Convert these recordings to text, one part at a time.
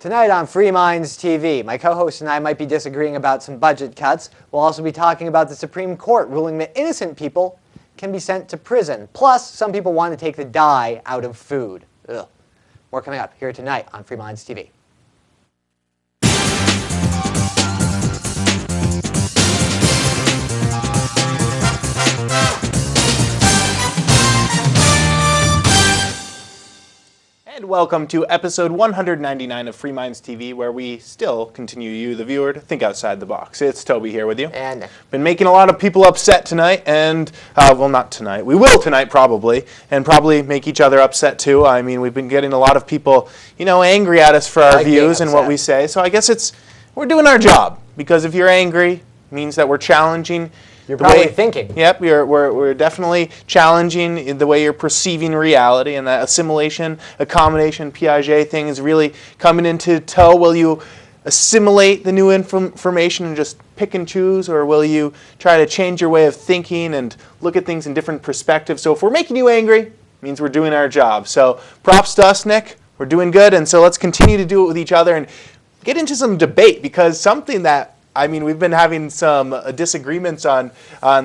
Tonight on Free Minds TV, my co-host and I might be disagreeing about some budget cuts. We'll also be talking about the Supreme Court ruling that innocent people can be sent to prison. Plus, some people want to take the dye out of food. Ugh. More coming up here tonight on Free Minds TV. And welcome to episode 199 of Free Minds TV, where we still continue you, the viewer, to think outside the box. It's Toby here with you. And been making a lot of people upset tonight, and, well, not tonight. We will tonight, probably, and probably make each other upset, too. I mean, we've been getting a lot of people, angry at us for our views and what we say. So I guess we're doing our job, because if you're angry, it means that we're challenging. You're probably thinking. Yep, we're definitely challenging the way you're perceiving reality, and that assimilation, accommodation, Piaget thing is really coming into tow. Will you assimilate the new information and just pick and choose, or will you try to change your way of thinking and look at things in different perspectives? So if we're making you angry, it means we're doing our job. So props to us, Nick. We're doing good, and so let's continue to do it with each other and get into some debate, because something that we've been having some disagreements on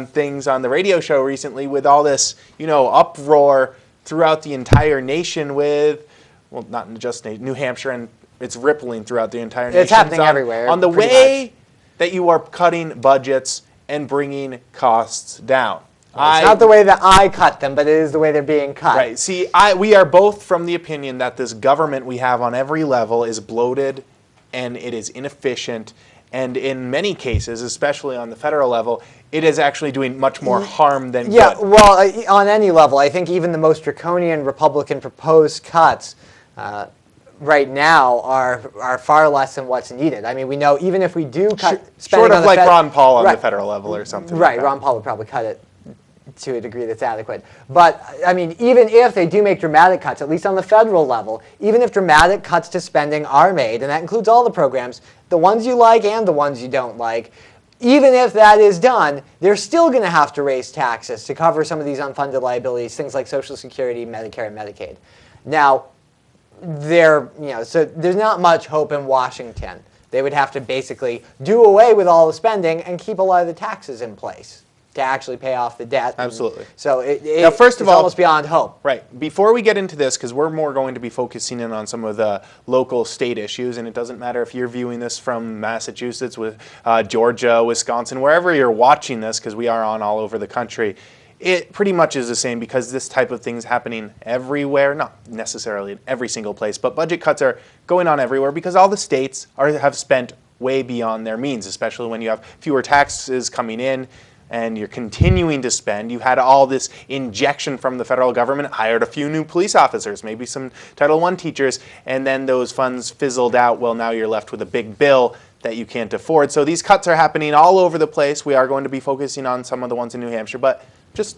things on the radio show recently with all this, uproar throughout the entire nation with, well, not just New Hampshire, and it's rippling throughout the entire nation. It's happening everywhere. On the way that you are cutting budgets and bringing costs down. It's not the way that I cut them, but it is the way they're being cut. Right. See, we are both from the opinion that this government we have on every level is bloated and it is inefficient. And in many cases, especially on the federal level, it is actually doing much more harm than good. Yeah, well, on any level, I think even the most draconian Republican proposed cuts right now are far less than what's needed. I mean, we know even if we do cut spending short of like Ron Paul on the federal level or something. Right, like Ron Paul would probably cut it to a degree that's adequate. But, I mean, even if they do make dramatic cuts, at least on the federal level, even if dramatic cuts to spending are made, and that includes all the programs, the ones you like and the ones you don't like, even if that is done, they're still going to have to raise taxes to cover some of these unfunded liabilities, things like Social Security, Medicare, and Medicaid. Now, so there's not much hope in Washington. They would have to basically do away with all the spending and keep a lot of the taxes in place to actually pay off the debt. Absolutely. So now, first of all, almost beyond hope. Right. Before we get into this, because we're more going to be focusing in on some of the local state issues, and it doesn't matter if you're viewing this from Massachusetts, with Georgia, Wisconsin, wherever you're watching this, because we are on all over the country, it pretty much is the same, because this type of thing is happening everywhere, not necessarily in every single place, but budget cuts are going on everywhere because all the states have spent way beyond their means, especially when you have fewer taxes coming in and you're continuing to spend. You had all this injection from the federal government, hired a few new police officers, maybe some Title I teachers, and then those funds fizzled out. Well, now you're left with a big bill that you can't afford. So these cuts are happening all over the place. We are going to be focusing on some of the ones in New Hampshire, but just,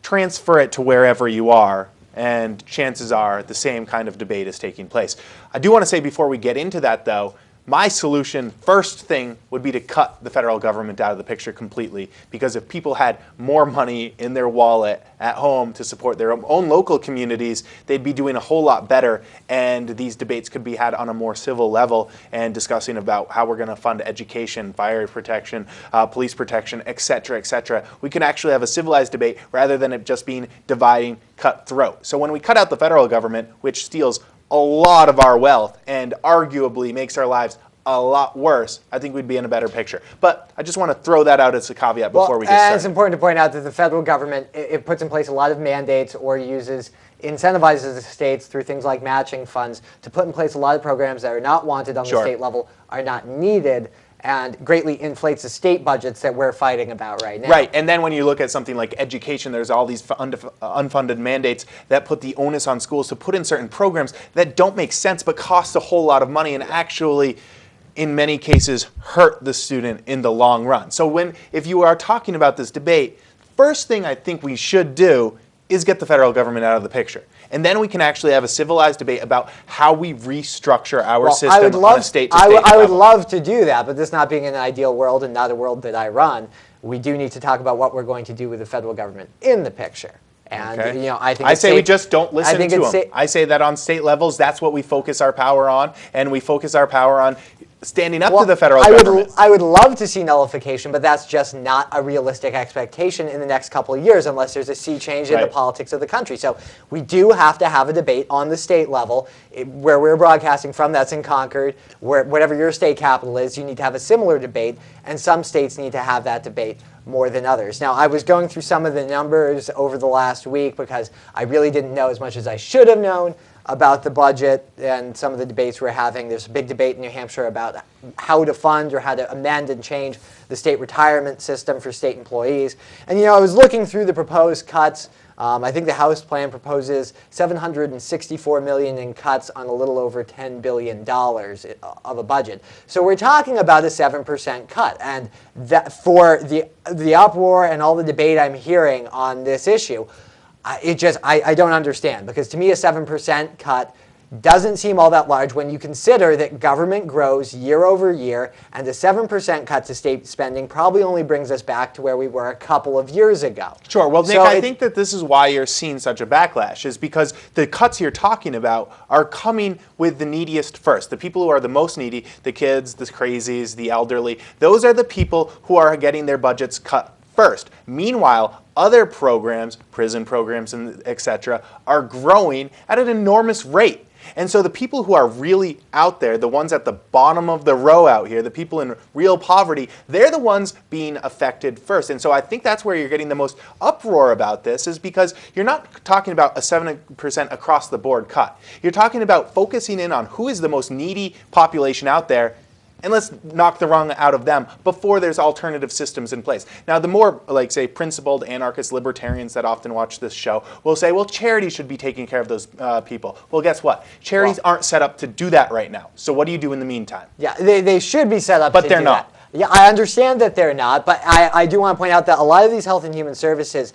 transfer it to wherever you are, and chances are the same kind of debate is taking place. I do want to say before we get into that, though, my solution, first thing, would be to cut the federal government out of the picture completely, because if people had more money in their wallet at home to support their own local communities, they'd be doing a whole lot better, and these debates could be had on a more civil level and discussing about how we're going to fund education, fire protection, police protection, et cetera, et cetera. We can actually have a civilized debate rather than it just being dividing, cutthroat. So when we cut out the federal government, which steals a lot of our wealth and arguably makes our lives a lot worse, I think we'd be in a better picture. But I just want to throw that out as a caveat before we get started. It's important to point out that the federal government, it puts in place a lot of mandates or incentivizes the states through things like matching funds to put in place a lot of programs that are not wanted on the state level, are not needed, and greatly inflates the state budgets that we're fighting about right now. Right, and then when you look at something like education, there's all these unfunded mandates that put the onus on schools to put in certain programs that don't make sense but cost a whole lot of money and actually, in many cases, hurt the student in the long run. So if you are talking about this debate, first thing I think we should do is get the federal government out of the picture. And then we can actually have a civilized debate about how we restructure our system on a state-to-state level. I would love to do that, but this not being an ideal world and not a world that I run, we do need to talk about what we're going to do with the federal government in the picture. And Okay. I think I it's say we safe- just don't I listen think to it's them. sa- I say that on state levels, that's what we focus our power on, and we focus our power on standing up to the federal government. I would love to see nullification, but that's just not a realistic expectation in the next couple of years unless there's a sea change in the Right. politics of the country. So we do have to have a debate on the state level. Where we're broadcasting from, that's in Concord. Whatever your state capital is, you need to have a similar debate, and some states need to have that debate more than others. Now, I was going through some of the numbers over the last week because I really didn't know as much as I should have known about the budget and some of the debates we're having. There's a big debate in New Hampshire about how to fund or how to amend and change the state retirement system for state employees. And I was looking through the proposed cuts. I think the House plan proposes $764 million in cuts on a little over $10 billion of a budget. So we're talking about a 7% cut. And that for the uproar and all the debate I'm hearing on this issue, I don't understand, because to me a 7% cut doesn't seem all that large when you consider that government grows year over year, and a 7% cut to state spending probably only brings us back to where we were a couple of years ago. Sure. Well, Nick, So I think that this is why you're seeing such a backlash, is because the cuts you're talking about are coming with the neediest first. The people who are the most needy, the kids, the crazies, the elderly, those are the people who are getting their budgets cut first. Meanwhile, other programs, prison programs, and etc., are growing at an enormous rate. And so the people who are really out there, the ones at the bottom of the row out here, the people in real poverty, they're the ones being affected first. And so I think that's where you're getting the most uproar about this, is because you're not talking about a 7% across the board cut. You're talking about focusing in on who is the most needy population out there, and let's knock the rung out of them before there's alternative systems in place. Now, the more, like, say, principled anarchist libertarians that often watch this show will say, well, charities should be taking care of those people. Well, guess what? Charities aren't set up to do that right now. So what do you do in the meantime? Yeah, they should be set up But to they're do not. that. Yeah, I understand that they're not, but I do want to point out that a lot of these health and human services,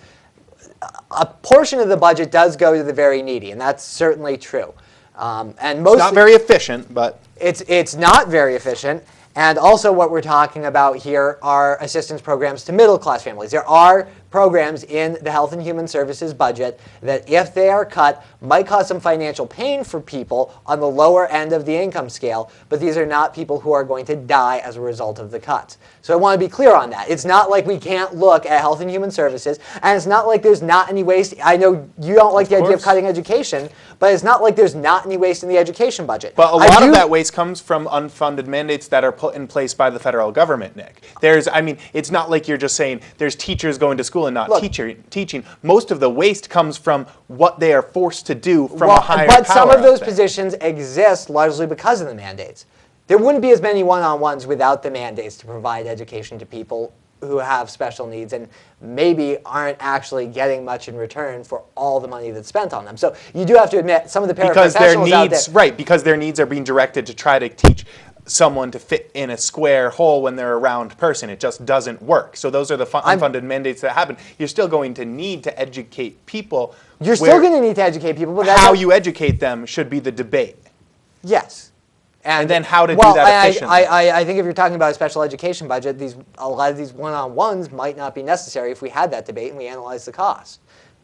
a portion of the budget does go to the very needy, and that's certainly true. And most It's not very efficient, but It's not very efficient. And also what we're talking about here are assistance programs to middle-class families. There are programs in the Health and Human Services budget that, if they are cut, might cause some financial pain for people on the lower end of the income scale, but these are not people who are going to die as a result of the cuts. So I want to be clear on that. It's not like we can't look at Health and Human Services, and it's not like there's not any waste. I know you don't like the idea of cutting education, but it's not like there's not any waste in the education budget. But a lot of that waste comes from unfunded mandates that are put in place by the federal government, Nick. It's not like you're just saying there's teachers going to school and not teaching. Most of the waste comes from what they are forced to do from a higher power. But some of those out there. positions exist largely because of the mandates. There wouldn't be as many one-on-ones without the mandates to provide education to people who have special needs and maybe aren't actually getting much in return for all the money that's spent on them. So you do have to admit some of the paraprofessionals out there. Because their needs are being directed to try to teach someone to fit in a square hole when they're a round person. It just doesn't work. So those are the unfunded mandates that happen. You're still going to need to educate people. You're still going to need to educate people, but how you educate them should be the debate. Yes. And then how to do that efficiently. I think if you're talking about a special education budget, a lot of these one-on-ones might not be necessary if we had that debate and we analyzed the cost.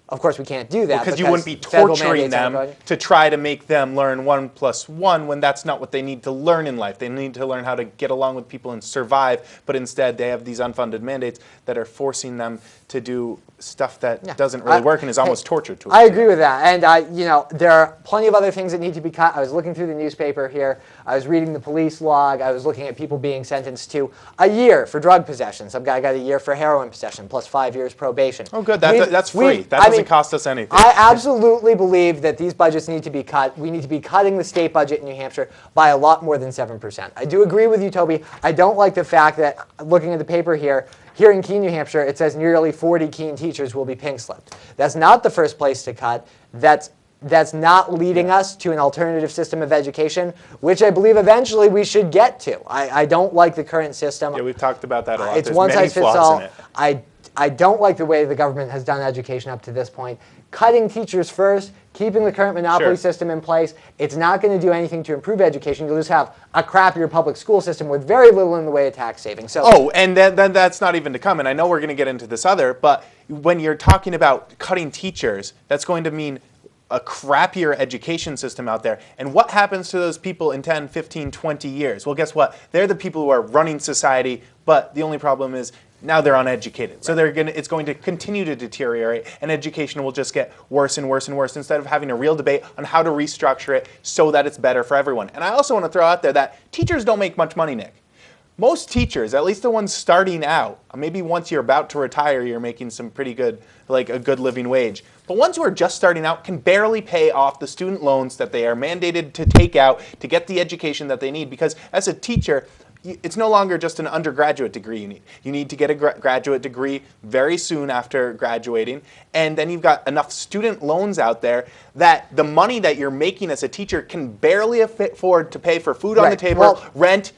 Of course, we can't do that because you wouldn't be federal torturing mandates aren't them going. to try to make them learn 1 + 1 when that's not what they need to learn in life. They need to learn how to get along with people and survive, but instead they have these unfunded mandates that are forcing them to do stuff that doesn't really work and is almost torture to them. I agree with that, and there are plenty of other things that need to be cut. I was looking through the newspaper here. I was reading the police log. I was looking at people being sentenced to a year for drug possession. Some guy got a year for heroin possession plus 5 years probation. Oh, good. That's free. That doesn't cost us anything. I absolutely believe that these budgets need to be cut. We need to be cutting the state budget in New Hampshire by a lot more than 7%. I do agree with you, Toby. I don't like the fact that, looking at the paper here in Keene, New Hampshire, it says nearly 40 Keene teachers will be pink slipped. That's not the first place to cut. That's not leading us to an alternative system of education, which I believe eventually we should get to. I don't like the current system. Yeah, we've talked about that a lot. It's There's one many size fits flaws all. in it. I don't like the way the government has done education up to this point. Cutting teachers first keeping the current monopoly Sure. system in place. It's not going to do anything to improve education. You'll just have a crappier public school system with very little in the way of tax savings. So, Oh, and then that's not even to come. And I know we're going to get into this other, but when you're talking about cutting teachers, that's going to mean a crappier education system out there. And what happens to those people in 10, 15, 20 years? Well, guess what? They're the people who are running society, but the only problem is now they're uneducated. So it's going to continue to deteriorate, and education will just get worse and worse and worse instead of having a real debate on how to restructure it so that it's better for everyone. And I also want to throw out there that teachers don't make much money, Nick. Most teachers, at least the ones starting out, maybe once you're about to retire, you're making some pretty good, like a good living wage. But ones who are just starting out can barely pay off the student loans that they are mandated to take out to get the education that they need. Because as a teacher, it's no longer just an undergraduate degree you need. You need to get a graduate degree very soon after graduating. And then you've got enough student loans out there that the money that you're making as a teacher can barely afford to pay for food on the table, rent,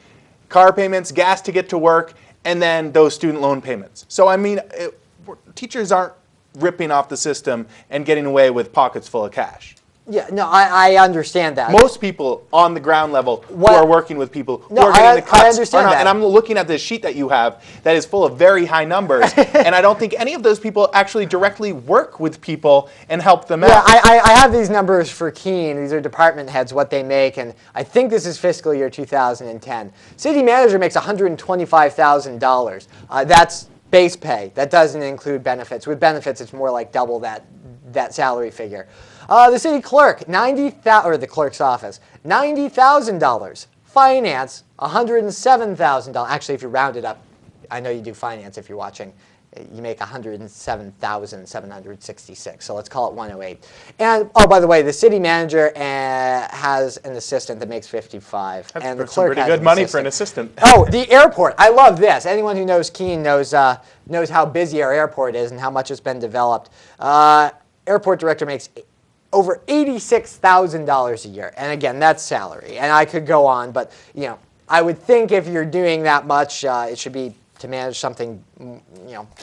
car payments, gas to get to work, and then those student loan payments. So, I mean, teachers aren't ripping off the system and getting away with pockets full of cash. yeah, no, I understand that. Most people on the ground level who are working with people who are getting the cuts. I understand that. And I'm looking at this sheet that you have that is full of very high numbers, and I don't think any of those people actually directly work with people and help them Yeah, out. I have these numbers for Keene. These are department heads, what they make, and I think this is fiscal year 2010. City manager makes $125,000. That's base pay. That doesn't include benefits. With benefits, it's more like double that salary figure. The city clerk, or the clerk's office, $90,000. Finance, $107,000. Actually, if you round it up, I know you do finance if you're watching. You make $107,766. So let's call it 108. And oh, by the way, the city manager has an assistant that makes $55, That's and the some clerk pretty has good an money assistant. for an assistant. Oh, the airport. I love this. Anyone who knows Keene knows how busy our airport is and how much it's been developed. Airport director makes over $86,000 a year, and again, that's salary. And I could go on, but I would think if you're doing that much, it should be to manage something, a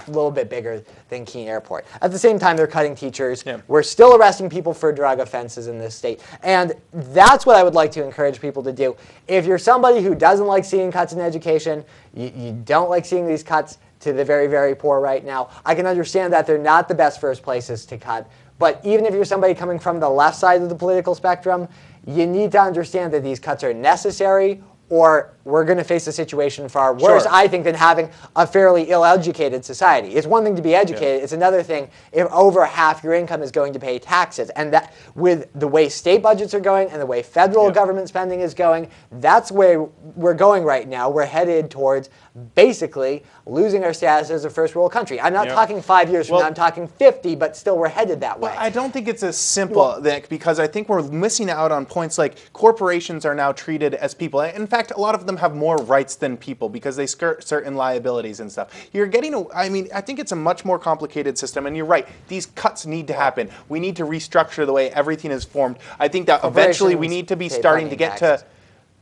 little bit bigger than Keene Airport. At the same time, they're cutting teachers. Yeah. We're still arresting people for drug offenses in this state, and that's what I would like to encourage people to do. If you're somebody who doesn't like seeing cuts in education, you don't like seeing these cuts to the very, very poor right now, I can understand that they're not the best first places to cut. But even if you're somebody coming from the left side of the political spectrum, you need to understand that these cuts are necessary, or we're going to face a situation far worse, Sure. I think, than having a fairly ill-educated society. It's one thing to be educated. It's another thing if over half your income is going to pay taxes. And that, with the way state budgets are going and the way federal government spending is going, that's where we're going right now. We're headed towards basically losing our status as a first world country. I'm not talking 5 years from now. I'm talking 50, but still we're headed that way. Well, I don't think it's as simple, Nick, because I think we're missing out on points like corporations are now treated as people. In fact, a lot of them have more rights than people because they skirt certain liabilities and stuff. I think it's a much more complicated system, and you're right. These cuts need to happen. We need to restructure the way everything is formed. I think that eventually we need to be starting to get to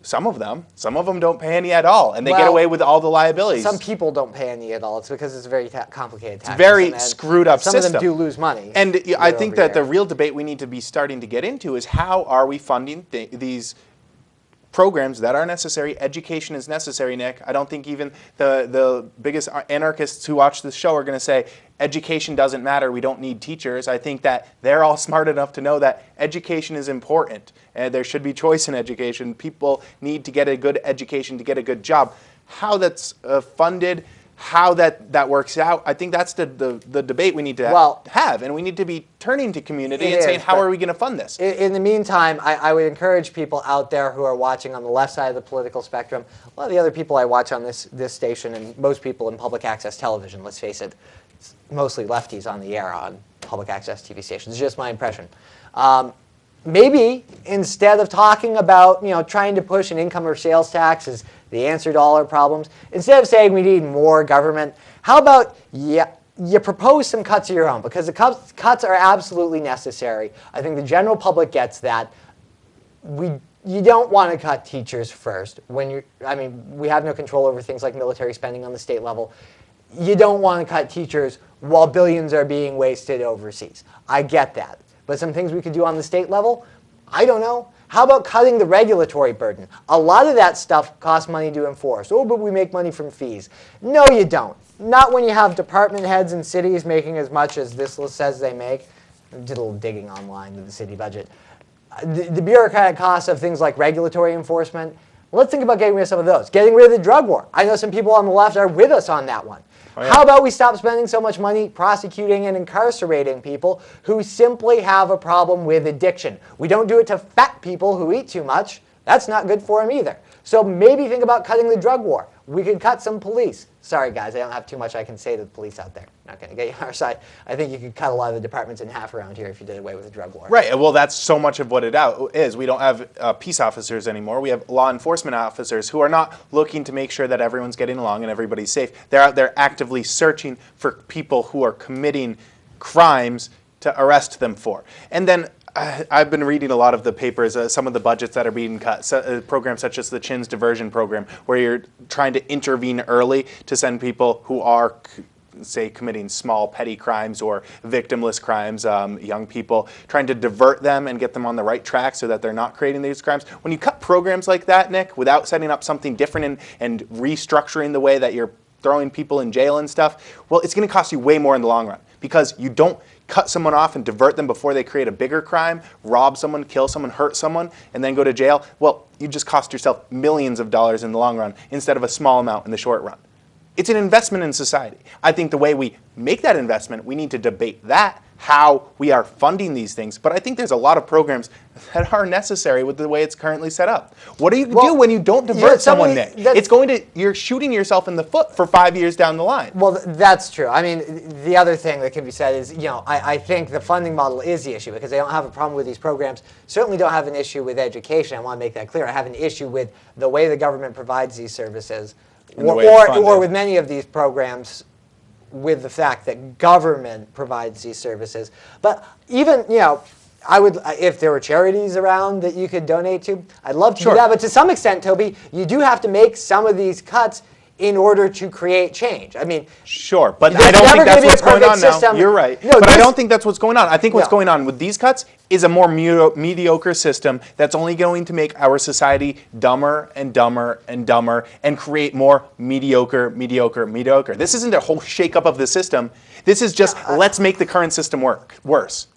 some of them. Some of them don't pay any at all, and they get away with all the liabilities. Some people don't pay any at all. It's because it's a very complicated tax very system, screwed up some system. Some of them do lose money. And I think that the real debate we need to be starting to get into is how are we funding these programs that are necessary. Education is necessary, Nick. I don't think even the biggest anarchists who watch this show are going to say education doesn't matter, we don't need teachers. I think that they're all smart enough to know that education is important and there should be choice in education. People need to get a good education to get a good job. How that's funded, how that works out, I think that's the debate we need to have, and we need to be turning to community and saying, how are we going to fund this? In the meantime, I would encourage people out there who are watching on the left side of the political spectrum, a lot of the other people I watch on this station, and most people in public access television, let's face it, it's mostly lefties on the air on public access TV stations. It's just my impression. Maybe instead of talking about trying to push an income or sales tax as the answer to all our problems, instead of saying we need more government, how about you propose some cuts of your own? Because the cuts are absolutely necessary. I think the general public gets that. You don't want to cut teachers first. We have no control over things like military spending on the state level. You don't want to cut teachers while billions are being wasted overseas. I get that. But some things we could do on the state level, I don't know. How about cutting the regulatory burden? A lot of that stuff costs money to enforce. Oh, but we make money from fees. No, you don't. Not when you have department heads in cities making as much as this list says they make. I did a little digging online with the city budget. The bureaucratic costs of things like regulatory enforcement, let's think about getting rid of some of those. Getting rid of the drug war. I know some people on the left are with us on that one. Oh, yeah. How about we stop spending so much money prosecuting and incarcerating people who simply have a problem with addiction? We don't do it to fat people who eat too much. That's not good for them either. So maybe think about cutting the drug war. We could cut some police. Sorry, guys, I don't have too much I can say to the police out there. Not going to get you on our side. I think you could cut a lot of the departments in half around here if you did away with the drug war. Right. Well, that's so much of what it is. We don't have peace officers anymore. We have law enforcement officers who are not looking to make sure that everyone's getting along and everybody's safe. They're out there actively searching for people who are committing crimes to arrest them for. And then I've been reading a lot of the papers, some of the budgets that are being cut, programs such as the CHINS diversion program, where you're trying to intervene early to send people who are, say, committing small petty crimes or victimless crimes, young people, trying to divert them and get them on the right track so that they're not creating these crimes. When you cut programs like that, Nick, without setting up something different and restructuring the way that you're throwing people in jail and stuff, well, it's going to cost you way more in the long run because you don't cut someone off and divert them before they create a bigger crime, rob someone, kill someone, hurt someone, and then go to jail. Well, you just cost yourself millions of dollars in the long run instead of a small amount in the short run. It's an investment in society. I think the way we make that investment, we need to debate that, how we are funding these things. But I think there's a lot of programs that are necessary with the way it's currently set up. What do you do when you don't divert someone, Nick? You're shooting yourself in the foot for 5 years down the line. Well, that's true. I mean, the other thing that can be said is, I think the funding model is the issue because they don't have a problem with these programs. Certainly don't have an issue with education. I want to make that clear. I have an issue with the way the government provides these services or with many of these programs with the fact that government provides these services. But even, I would, if there were charities around that you could donate to, I'd love to do that. But to some extent, Toby, you do have to make some of these cuts in order to create change. I mean, sure, but I don't think that's what's going on now. You're right. No, but I don't think that's what's going on. I think what's going on with these cuts is a more mediocre system that's only going to make our society dumber and dumber and dumber and create more mediocre. This isn't a whole shakeup of the system. This is just let's make the current system worse.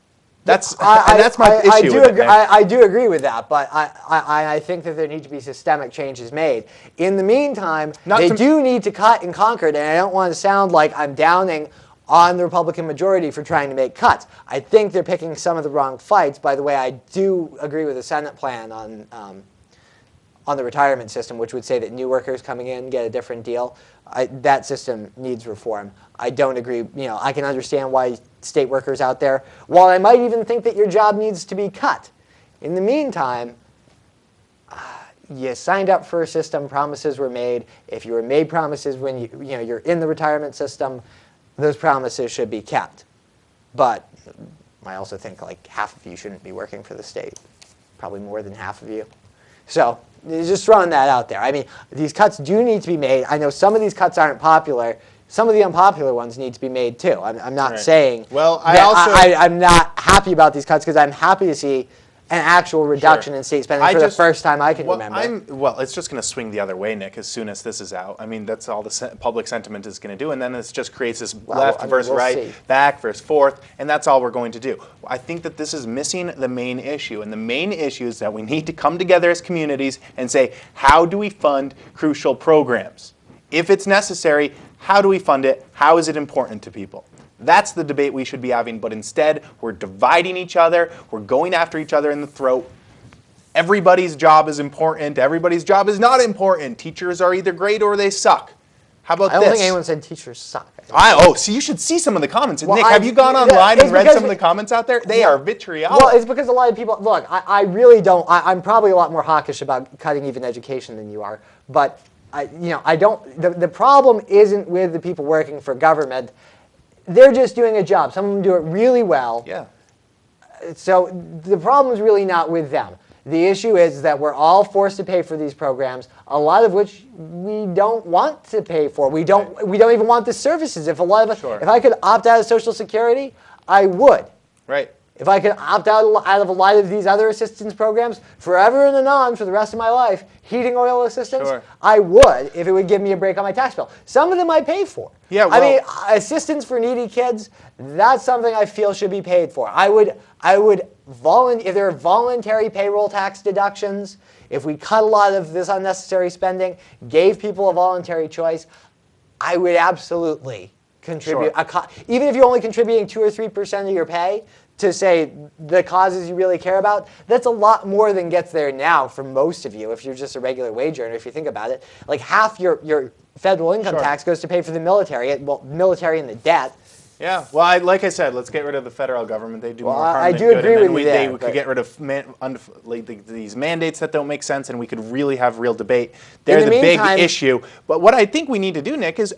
That's my issue with it. I do agree with that, but I think that there need to be systemic changes made. In the meantime, they do need to cut in Concord, and I don't want to sound like I'm downing on the Republican majority for trying to make cuts. I think they're picking some of the wrong fights. By the way, I do agree with the Senate plan on the retirement system, which would say that new workers coming in get a different deal. That system needs reform. I don't agree. I can understand why state workers out there, while I might even think that your job needs to be cut. In the meantime, you signed up for a system, promises were made. If you were made promises when you're in the retirement system, those promises should be kept. But I also think like half of you shouldn't be working for the state, probably more than half of you. So just throwing that out there. I mean, these cuts do need to be made. I know some of these cuts aren't popular. Some of the unpopular ones need to be made too. I'm not saying. Well, I'm not happy about these cuts because I'm happy to see an actual reduction in state spending for the first time I can remember. It's just going to swing the other way, Nick, as soon as this is out. I mean, that's all the public sentiment is going to do, and then it just creates this left versus right, back versus forth, and that's all we're going to do. I think that this is missing the main issue, and the main issue is that we need to come together as communities and say, how do we fund crucial programs? If it's necessary, how do we fund it? How is it important to people? That's the debate we should be having, but instead we're dividing each other, we're going after each other in the throat. Everybody's job is important, everybody's job is not important. Teachers are either great or they suck. How about this? I don't think anyone said teachers suck. So you should see some of the comments. Nick, have you gone online and read some of the comments out there? They are vitriolic. Well, it's because a lot of people, look, I really don't, I'm probably a lot more hawkish about cutting even education than you are, but the problem isn't with the people working for government. They're just doing a job. Some of them do it really well. Yeah. So the problem is really not with them. The issue is that we're all forced to pay for these programs, a lot of which we don't want to pay for. We don't even want the services. If a lot of us, if I could opt out of Social Security, I would. Right. if I could opt out of a lot of these other assistance programs forever and anon for the rest of my life, heating oil assistance, Sure. I would if it would give me a break on my tax bill. Some of them I pay for. Yeah, I mean, well- assistance for needy kids, that's something I feel should be paid for. I would if there are voluntary payroll tax deductions, if we cut a lot of this unnecessary spending, gave people a voluntary choice, I would absolutely contribute. Sure. Even if you're only contributing 2 or 3% of your pay to say the causes you really care about, that's a lot more than gets there now for most of you if you're just a regular wage earner, if you think about it. Like half your federal income Sure. tax goes to pay for the military, military and the debt. Yeah, well, like I said, let's get rid of the federal government. They do more harm I than do good. agree And then with you there, they but- could get rid of these mandates that don't make sense, and we could really have real debate. They're the the meantime- big issue. But what I think we need to do, Nick, is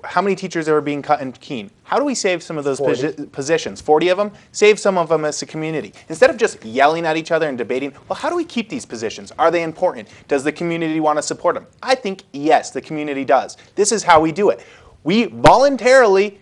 how many teachers are being cut in Keene? How do we save some of those 40. positions? 40 of them? Save some of them as a community. Instead of just yelling at each other and debating, well, how do we keep these positions? Are they important? Does the community want to support them? I think, yes, the community does. This is how we do it. We voluntarily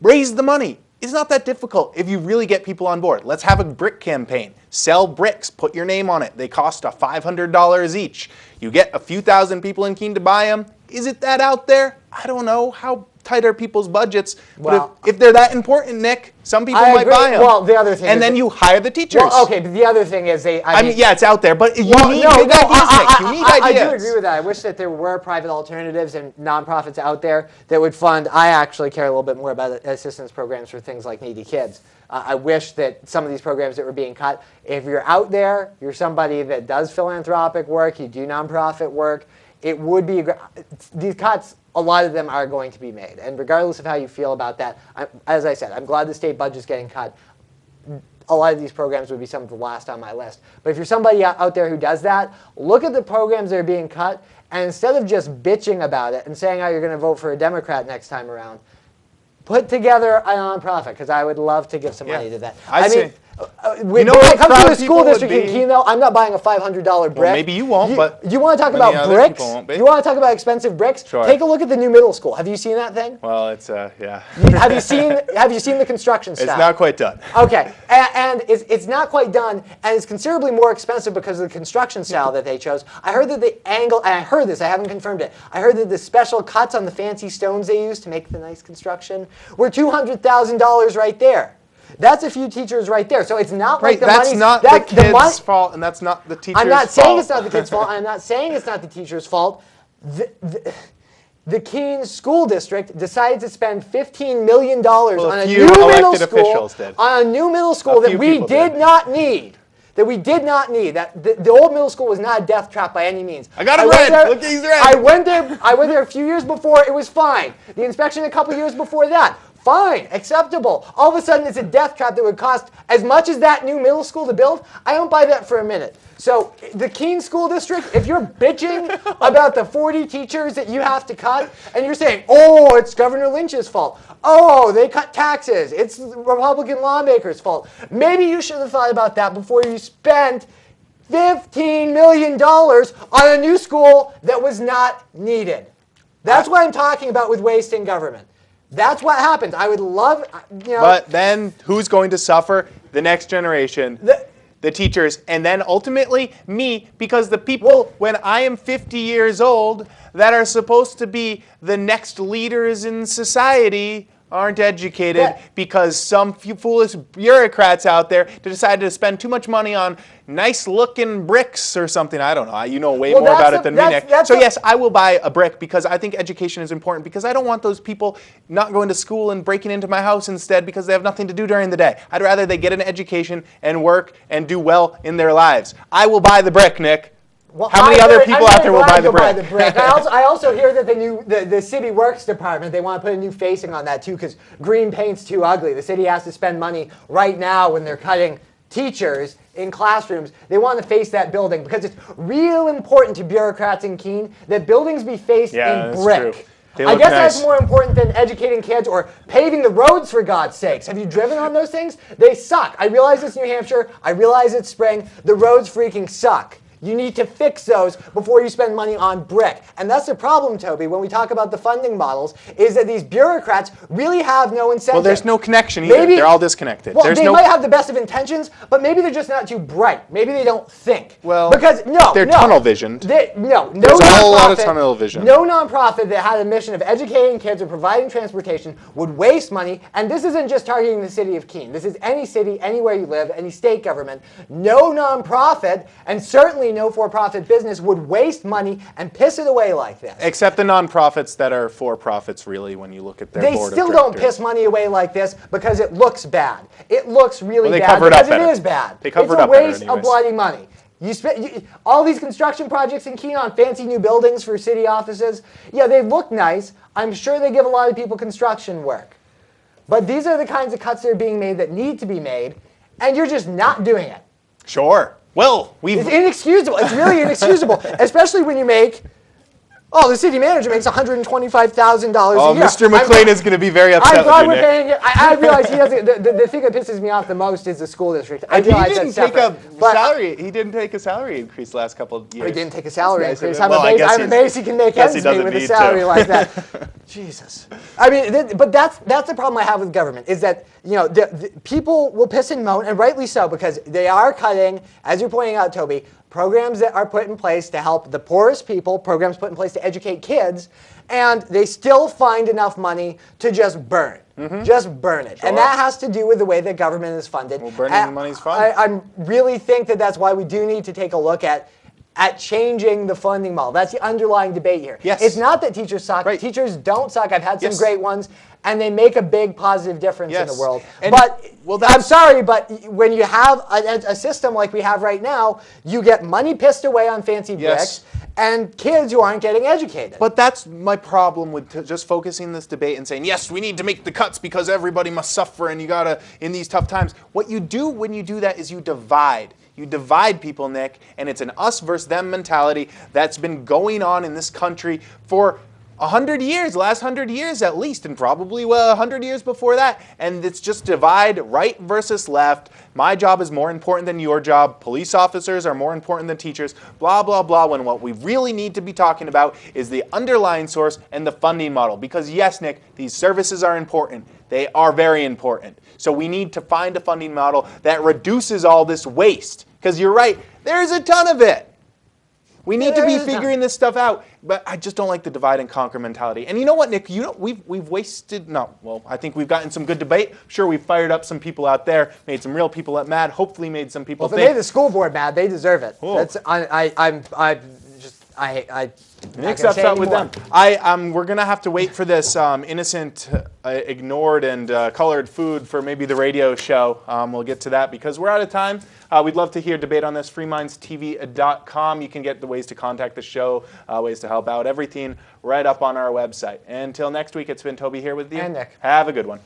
raise the money. It's not that difficult if you really get people on board. Let's have a brick campaign. Sell bricks. Put your name on it. They cost $500 each. You get a few thousand people in Keene to buy them. Is it that out there? I don't know. How tight are people's budgets? Well, but if they're that important, Nick, some people I might agree. buy them. Well, the other thing and is then that- you hire the teachers. Well, okay, but the other thing is I mean, yeah, it's out there, but you need big ideas, I, Nick. You need I ideas. do agree with that. I wish that there were private alternatives and nonprofits out there that would fund. I actually care a little bit more about assistance programs for things like needy kids. I wish that some of these programs that were being cut, if you're out there, you're somebody that does philanthropic work, you do nonprofit work, it would be, these cuts, a lot of them are going to be made. And regardless of how you feel about that, as I said, I'm glad the state budget's getting cut. A lot of these programs would be some of the last on my list. But if you're somebody out there who does that, look at the programs that are being cut, and instead of just bitching about it and saying how you're going to vote for a Democrat next time around, put together a nonprofit, because I would love to give some money to that. I see. When what it comes to proud the school people would district in be? Keene, though, I'm not buying a $500 brick. Well, maybe you won't, but you want to talk many about other bricks? people won't be. You want to talk about expensive bricks? Sure. Take a look at the new middle school. Have you seen that thing? Well, it's, yeah. Have you seen the construction style? It's not quite done. Okay, and it's not quite done, and it's considerably more expensive because of the construction style that they chose. I heard that the angle, and I heard this, I haven't confirmed it, I heard that the special cuts on the fancy stones they used to make the nice construction were $200,000 right there. That's a few teachers right there. So it's not like the That's money's... not the kids' fault, and that's not the teacher's fault. I'm not saying it's not the kid's fault, and I'm not saying it's not the teacher's fault. The Keene School District decided to spend $15 million on a few new middle elected school, officials did. on a new middle school A that few we people did did. not need. That we did not need. That the old middle school was not a death trap by any means. I got it went red. there- Look, he's red. I went there a few years before. It was fine. The inspection a couple years before that. Fine, acceptable. All of a sudden, it's a death trap that would cost as much as that new middle school to build. I don't buy that for a minute. So the Keene School District, if you're bitching about the 40 teachers that you have to cut, and you're saying, oh, it's Governor Lynch's fault. Oh, they cut taxes. It's Republican lawmakers' fault. Maybe you should have thought about that before you spent $15 million on a new school that was not needed. That's what I'm talking about with wasting government. That's what happens. I would love, But then who's going to suffer? The next generation, the teachers, and then ultimately me, because the people, when I am 50 years old, that are supposed to be the next leaders in society aren't educated because some few foolish bureaucrats out there decided to spend too much money on nice-looking bricks or something. I don't know. You know way more about it than me, Nick. So yes, I will buy a brick because I think education is important because I don't want those people not going to school and breaking into my house instead because they have nothing to do during the day. I'd rather they get an education and work and do well in their lives. I will buy the brick, Nick. Well, How many other people out there will buy the brick? I also hear that the city works department, they want to put a new facing on that too because green paint's too ugly. The city has to spend money right now when they're cutting teachers in classrooms. They want to face that building because it's real important to bureaucrats in Keene that buildings be faced in brick. True. I guess that's more important than educating kids or paving the roads, for God's sakes. Have you driven on those things? They suck. I realize it's New Hampshire. I realize it's spring. The roads freaking suck. You need to fix those before you spend money on brick. And that's the problem, Toby, when we talk about the funding models, is that these bureaucrats really have no incentive. Well, there's no connection either. They're all disconnected. Well, they might have the best of intentions, but maybe they're just not too bright. Maybe they don't think. Well, because they're tunnel visioned. There's a whole lot of tunnel vision. No nonprofit that had a mission of educating kids or providing transportation would waste money. And this isn't just targeting the city of Keene. This is any city, anywhere you live, any state government. No nonprofit, and certainly no for-profit business, would waste money and piss it away like this. Except the nonprofits that are for-profits, really, when you look at their board of directors. They still don't piss money away like this because it looks bad. It looks really bad cover it up because better. it is bad. They cover it up better anyways. It's a waste of bloody money. All these construction projects in Keene on fancy new buildings for city offices, yeah, they look nice. I'm sure they give a lot of people construction work. But these are the kinds of cuts that are being made that need to be made, and you're just not doing it. Sure. Well, It's inexcusable. It's really inexcusable, especially when you make. Oh, the city manager makes $125,000 a year. Oh, Mr. McLean is going to be very upset I'm glad with we're you, paying it. I realize he doesn't. The thing that pisses me off the most is the school district. I Nick. He realize didn't that's take a separate, but salary. He didn't take a salary increase the last couple of years. he didn't take a salary That's nice increase. of him. Well, I'm amazed he can make guess he ends meet doesn't with a need salary to. like that. Jesus. I mean, but that's the problem I have with government is that the people will piss and moan, and rightly so, because they are cutting, as you're pointing out, Toby, programs that are put in place to help the poorest people, programs put in place to educate kids, and they still find enough money to just burn. Just burn it. Sure. And that has to do with the way that government is funded. Well, burning the money's fun. I really think that that's why we do need to take a look at changing the funding model. That's the underlying debate here. Yes. It's not that teachers suck. Right. Teachers don't suck. I've had some Yes. great ones, and they make a big positive difference in Yes. the world. And- But well, I'm sorry, but when you have a system like we have right now, you get money pissed away on fancy Yes. bricks and kids who aren't getting educated. But that's my problem with just focusing this debate and saying, yes, we need to make the cuts because everybody must suffer and you gotta, in these tough times. What you do when you do that is you divide. You divide people, Nick, and it's an us versus them mentality that's been going on in this country for 100 years, last 100 years at least, and probably 100 years before that. And it's just divide right versus left. My job is more important than your job. Police officers are more important than teachers, blah, blah, blah, when what we really need to be talking about is the underlying source and the funding model. Because yes, Nick, these services are important. They are very important. So we need to find a funding model that reduces all this waste. Because you're right, there's a ton of it. We need to be figuring this stuff out, but I just don't like the divide and conquer mentality. And you know what, Nick? We've wasted. No, well, I think we've gotten some good debate. Sure, we've fired up some people out there, made some real people mad. Hopefully, made some people if they think. made the school board mad, they deserve it. Cool. That's Nick's upset with them. We're gonna have to wait for this innocent, ignored, and colored food for maybe the radio show. We'll get to that because we're out of time. We'd love to hear debate on this. freemindstv.com. You can get the ways to contact the show, ways to help out, everything right up on our website. And until next week, it's been Toby here with you. And Nick. Have a good one.